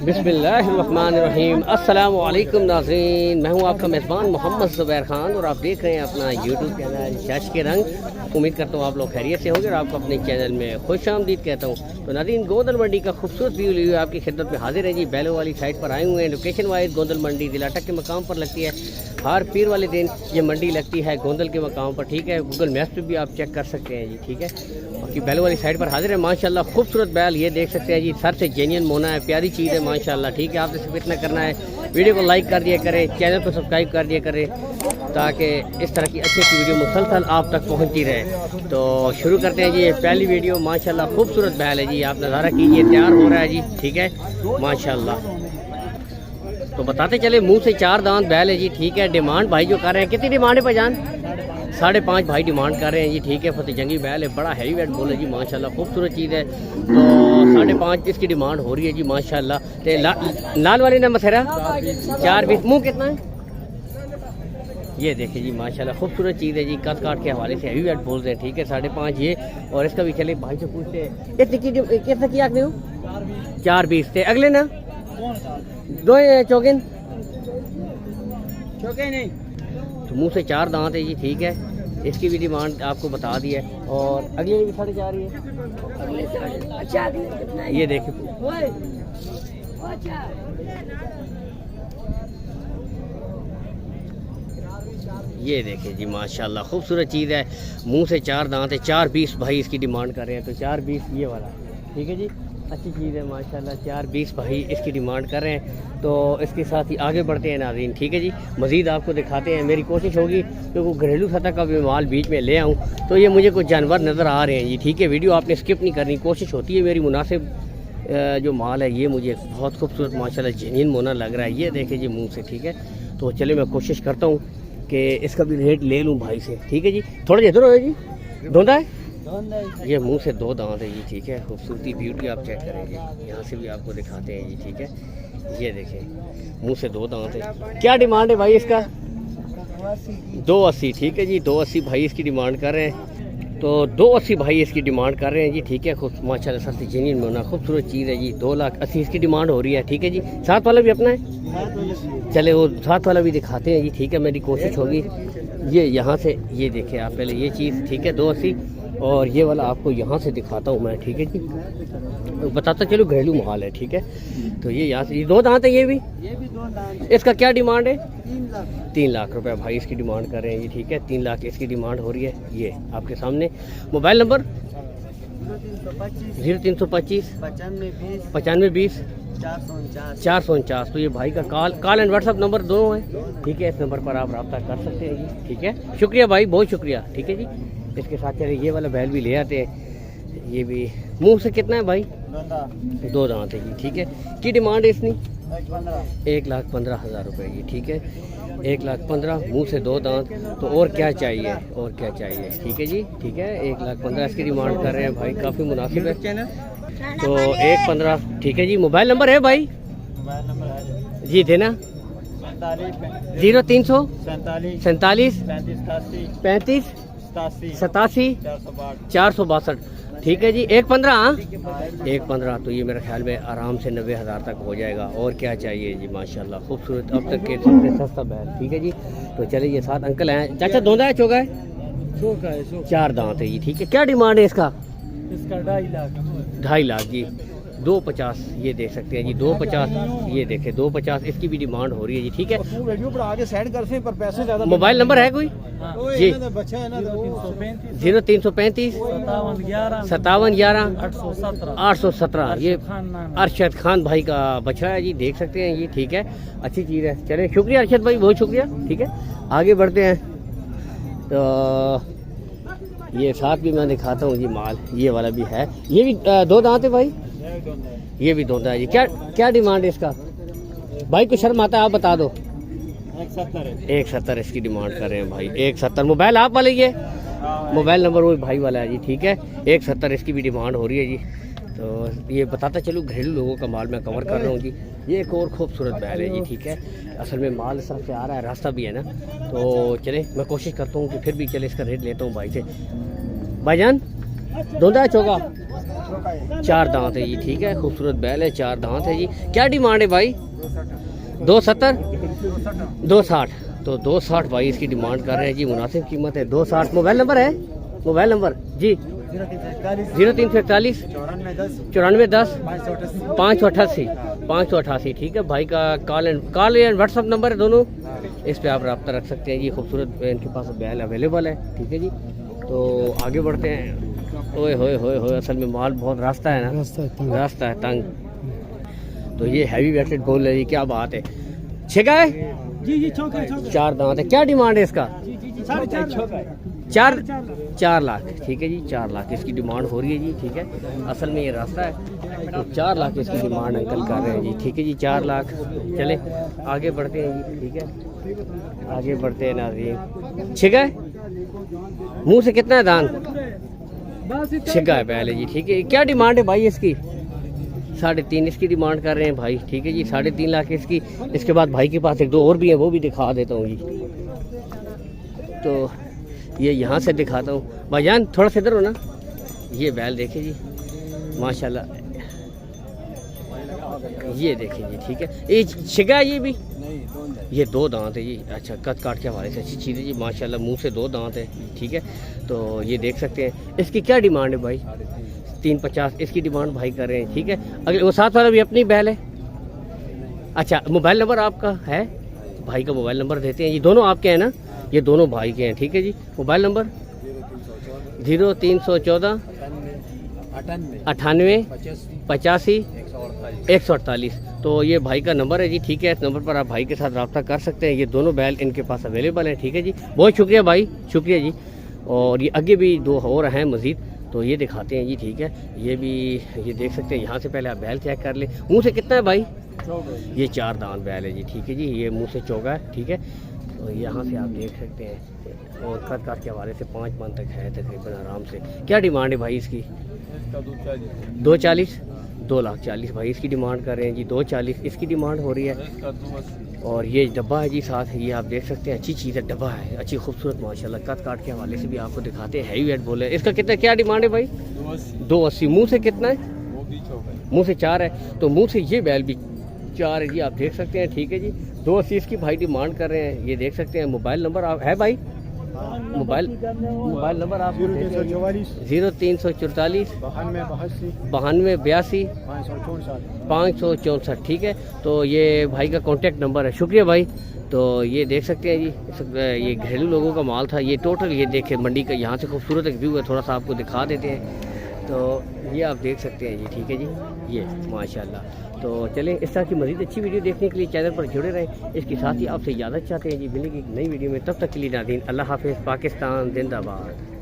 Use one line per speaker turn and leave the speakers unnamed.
बिस्मिल्लाहिर्रहमानिर्रहीम। अस्सलामु अलैकुम नाज़रीन, मैं हूं आपका मेज़बान मोहम्मद ज़ुबैर खान और आप देख रहे हैं अपना यूट्यूब चैनल शश के रंग। उम्मीद करता हूं आप लोग खैरियत से होंगे और आपको अपने चैनल में खुश आमदीद कहता हूं। तो नाज़रीन, गोंदल मंडी का खूबसूरत व्यू लिए आपकी खिदमत में हाजिर है जी। बैलों वाली साइड पर आए हुए हैं। लोकेशन वाइज गोंदल मंडी जिला अटक के मकाम पर लगती है। हर पीर वाले दिन ये मंडी लगती है गोंदल के मकाम पर, ठीक है। गूगल मैप्स पे भी आप चेक कर सकते हैं जी, ठीक है। बाकी बैलों वाली साइड पर हाजिर है माशाल्लाह। खूबसूरत बैल ये देख सकते हैं जी, सर से जेन्युइन मोना है, प्यारी चीज़ है माशाल्लाह, ठीक है। आपने सिर्फ इतना करना है, वीडियो को लाइक कर दिया करें, चैनल को सब्सक्राइब कर दिया करें, ताकि इस तरह की अच्छी अच्छी वीडियो मुसलसल आप तक पहुंचती रहे। तो शुरू करते हैं जी ये पहली वीडियो। माशाल्लाह खूबसूरत बैल है जी, आप नज़ारा कीजिए, तैयार हो रहा है जी, ठीक है माशाल्लाह। तो बताते चले, मुंह से चार दांत बैल है जी, ठीक है। डिमांड भाई जो कर रहे हैं, कितनी डिमांड है भाईजान? 5.5 भाई डिमांड कर रहे हैं जी, ठीक है। फतेह जंगी बैल है, बड़ा हैवी वेट बोल है जी माशाल्लाह, खूबसूरत चीज़ है। तो 5.5 इसकी डिमांड हो रही है जी माशाल्लाह। ते लाल वाली ने मथेरा 4-20। मुँह कितना है? ये देखिए जी माशाल्लाह, खूबसूरत चीज़ है जी। कद काट के हवाले से हैवी वेट बोल रहे हैं, ठीक है। 5.5 ये, और इसका भी चले भाई से पूछते हैं कितने की आखिर 4-20 थे। अगले ना दो चौकिन नहीं, तो मुंह से चार दांत है जी, ठीक है। इसकी भी डिमांड आपको बता दी है। और अगले भी 4.5 है। ये देखिए, ये देखिए जी माशाल्लाह, खूबसूरत चीज़ है। मुंह से चार दांत है, 4.20 भाई इसकी डिमांड कर रहे हैं। तो 4.20 ये वाला, ठीक है जी, अच्छी चीज़ है माशाल्लाह। 4.20 भाई इसकी डिमांड कर रहे हैं। तो इसके साथ ही आगे बढ़ते हैं नाज़रीन, ठीक है जी। मज़ीद आपको दिखाते हैं। मेरी कोशिश होगी कि वो घरेलू सतह का भी माल बीच में ले आऊँ। तो ये मुझे कुछ जानवर नज़र आ रहे हैं जी, ठीक है। वीडियो आपने स्किप नहीं करनी, कोशिश होती है मेरी मुनासिब जो माल है ये मुझे बहुत खूबसूरत माशाल्लाह जेन्युइन मोना लग रहा है। ये देखे जी मुँह से, ठीक है। तो चले मैं कोशिश करता हूँ कि इसका भी रेट ले लूँ भाई से, ठीक है जी। थोड़ा इधर हो जी, धोंदा है ये, मुंह से 2 दांत है जी, ठीक है। खूबसूरती ब्यूटी आप चेक करेंगे, यहाँ से भी आपको दिखाते हैं जी, ठीक है। ये देखें, मुंह से 2 दांत है। क्या डिमांड है भाई इसका? 280, ठीक है जी। 280 भाई इसकी डिमांड कर रहे हैं। तो 280 भाई इसकी डिमांड कर रहे हैं जी, ठीक है। खूब माशाल्लाह सस्ती जेन्युइन मोना, खूबसूरत चीज़ है जी। 2,80,000 इसकी डिमांड हो रही है, ठीक है जी। साथ वाला भी अपना है, चले वो साथ वाला भी दिखाते हैं जी, ठीक है। मेरी कोशिश होगी ये यहाँ से, ये देखें आप पहले ये चीज़, ठीक है। 280 और ये वाला आपको यहाँ से दिखाता हूँ मैं, ठीक है जी। बताता चलो घरेलू माल है, ठीक है। तो ये यहाँ से 2 दांत है, ये भी 2 दांत। इसका क्या डिमांड है? 3 लाख रुपए भाई इसकी डिमांड कर रहे हैं जी, ठीक है। 3 लाख इसकी डिमांड हो रही है। ये आपके सामने मोबाइल नंबर 0325 9520 449। तो ये भाई का कॉल एंड व्हाट्सअप नंबर दोनों है, ठीक है। इस नंबर पर आप रब्ता कर सकते हैं जी, ठीक है। शुक्रिया भाई, बहुत शुक्रिया, ठीक है जी। इसके साथ चले ये वाला बैल भी ले आते हैं। ये भी मुंह से कितना है भाई? 2 दांत है जी, ठीक है। की डिमांड है इसकी 1,15,000 रुपये की, ठीक है। 1,15,000, मुंह से 2 दांत। तो और क्या चाहिए, और क्या चाहिए, ठीक है जी, ठीक है। 1,15,000 इसकी डिमांड कर रहे हैं भाई, काफ़ी मुनासिब है। तो 1,15,000, ठीक है जी। मोबाइल नंबर है भाई? जी देना 0300 47 35 87 462, ठीक है जी। 1,15,000, 1,15,000। तो ये मेरे ख्याल में आराम से 90,000 तक हो जाएगा। और क्या चाहिए जी माशाल्लाह, खूबसूरत अब तक के सबसे सस्ता बैल, ठीक है जी। तो चलिए ये साथ अंकल हैं। चाचा धोंदा है, चौका है? 4 दांत है जी, ठीक है। क्या डिमांड है इसका? 2.5 लाख जी। 250 ये देख सकते हैं जी, 250। ये देखें 250 इसकी भी डिमांड हो रही है जी, ठीक है। मोबाइल नंबर है कोई जी? 0335 5711 817। ये अरशद खान भाई का बछड़ा है जी, देख सकते हैं ये, ठीक है। अच्छी चीज़ है। चले शुक्रिया अरशद भाई, बहुत शुक्रिया, ठीक है। आगे बढ़ते हैं। तो ये साथ भी मैं दिखाता हूँ जी माल, ये वाला भी है। ये भी 2 दांत है भाई, ये भी 2 दांत है जी। क्या डिमांड है इसका भाई? कुछ शर्म आता है आप बता दो। 1,70 इसकी डिमांड कर रहे हैं भाई, 1,70। मोबाइल आप वाले ये मोबाइल नंबर वही भाई वाला है जी, ठीक है। 1,70 इसकी भी डिमांड हो रही है जी। तो ये बताता चलूँ घरेलू लोगों का माल मैं कवर कर रहा हूँ जी। ये एक और खूबसूरत बैल है जी, ठीक है। असल में माल सब से आ रहा है, रास्ता भी है ना। तो चले मैं कोशिश करता हूँ कि फिर भी चले इसका रेट लेता हूँ भाई से। भाईजान धोंदा है चौका 4 दांत है जी, ठीक है, खूबसूरत बैल है, 4 दांत है जी। क्या डिमांड है भाई? 270 260, तो 260 भाई इसकी डिमांड कर रहे हैं जी, मुनासिब कीमत है 260। मोबाइल नंबर है? मोबाइल नंबर जी 0341 94 10 588, ठीक है भाई का कॉल एंड व्हाट्सअप नंबर है दोनों, इस पे आप रब्ता रख सकते हैं जी। खूबसूरत इनके पास बैल अवेलेबल है, ठीक है जी। तो आगे बढ़ते हैं। ओए होए होए होए, असल में माल बहुत रास्ता है ना, रास्ता है तंग। तो ये हैवी वेटेड बोल है जी, क्या बात है। छिका है
जी
4 दांत है। क्या डिमांड है इसका? 4 लाख, ठीक है जी, 4 लाख इसकी डिमांड हो रही है जी, ठीक है। असल में ये रास्ता है, तो 4 लाख इसकी डिमांड अंकल कर रहे हैं जी, ठीक है जी, 4 लाख। चले आगे बढ़ते हैं जी, ठीक है, आगे बढ़ते हैं नाज़रीन। छिका है, मुंह से कितना है दान? छिका है पहले जी, ठीक है। क्या डिमांड है भाई इसकी? 3.5 इसकी डिमांड कर रहे हैं भाई, ठीक है जी, 3.5 लाख इसकी। इसके बाद भाई के पास 1-2 और भी है, वो भी दिखा देता हूँ जी। तो ये यहाँ से दिखाता हूँ भाईजान, थोड़ा सा इधर हो ना। ये बैल देखे जी माशाल्लाह, ये देखें जी, ठीक है। ये छिगा ये भी, ये 2 दांत है जी। अच्छा, कद काट के हमारे से अच्छी चीज़ है जी माशाल्लाह, मुंह से 2 दांत है, ठीक है। तो ये देख सकते हैं। इसकी क्या डिमांड है भाई? 350 इसकी डिमांड भाई कर रहे हैं, ठीक है। अगले वो साथ वाला भी अपनी बैल है। अच्छा, मोबाइल नंबर आपका है? भाई का मोबाइल नंबर देते हैं जी, दोनों आपके हैं ना? ये दोनों भाई के हैं, ठीक है जी। मोबाइल नंबर 0314 98 85 148, तो ये भाई का नंबर है जी, ठीक है। इस नंबर पर आप भाई के साथ रब्ता कर सकते हैं। ये दोनों बैल इनके पास अवेलेबल हैं, ठीक है जी। बहुत शुक्रिया भाई, शुक्रिया जी। और ये आगे भी 2 और हैं मज़ीद, तो ये दिखाते हैं जी, ठीक है। ये भी ये देख सकते हैं, यहाँ से पहले आप बैल चेक कर ले। मुँह से कितना है भाई? ये 4 दांत बैल है जी, ठीक है जी। ये मुँह से चौगा है, ठीक है। तो यहाँ से आप देख सकते हैं, और कद काट के हवाले से 5 मन तक है तकरीबन आराम से। क्या डिमांड है भाई इसकी? 240 2,40,000 भाई इसकी डिमांड कर रहे हैं जी, 240 इसकी डिमांड हो रही है। और ये डब्बा है जी साथ, ये आप देख सकते हैं, अच्छी चीज़ है, डब्बा है, अच्छी खूबसूरत माशाल्लाह। कद काट के हवाले से भी आपको दिखाते हैं, हैवी वेट बोले। इसका कितना क्या डिमांड है भाई? 280। मुँह से कितना है? मुँह से 4 है, तो मुँह से ये बैल भी 4 है जी, आप देख सकते हैं, ठीक है जी। 280 इसकी भाई डिमांड कर रहे हैं, ये देख सकते हैं। मोबाइल नंबर आप है भाई? मोबाइल नंबर आप 0344 92 82 564, ठीक है। तो ये भाई का कॉन्टेक्ट नंबर है, शुक्रिया भाई। तो ये देख सकते हैं जी, ये घरेलू लोगों का माल था ये टोटल। ये देखें मंडी का यहाँ से खूबसूरत एक व्यू है, थोड़ा सा आपको दिखा देते हैं। तो ये आप देख सकते हैं जी, ठीक है जी, ये माशाल्लाह। तो चलें, इस तरह की मज़ीद अच्छी वीडियो देखने के लिए चैनल पर जुड़े रहें। इसके साथ ही आपसे इजाज़त चाहते हैं जी, मिलेगी एक नई वीडियो में, तब तक के लिए नाज़रीन अल्लाह हाफ़िज़। पाकिस्तान जिंदाबाद।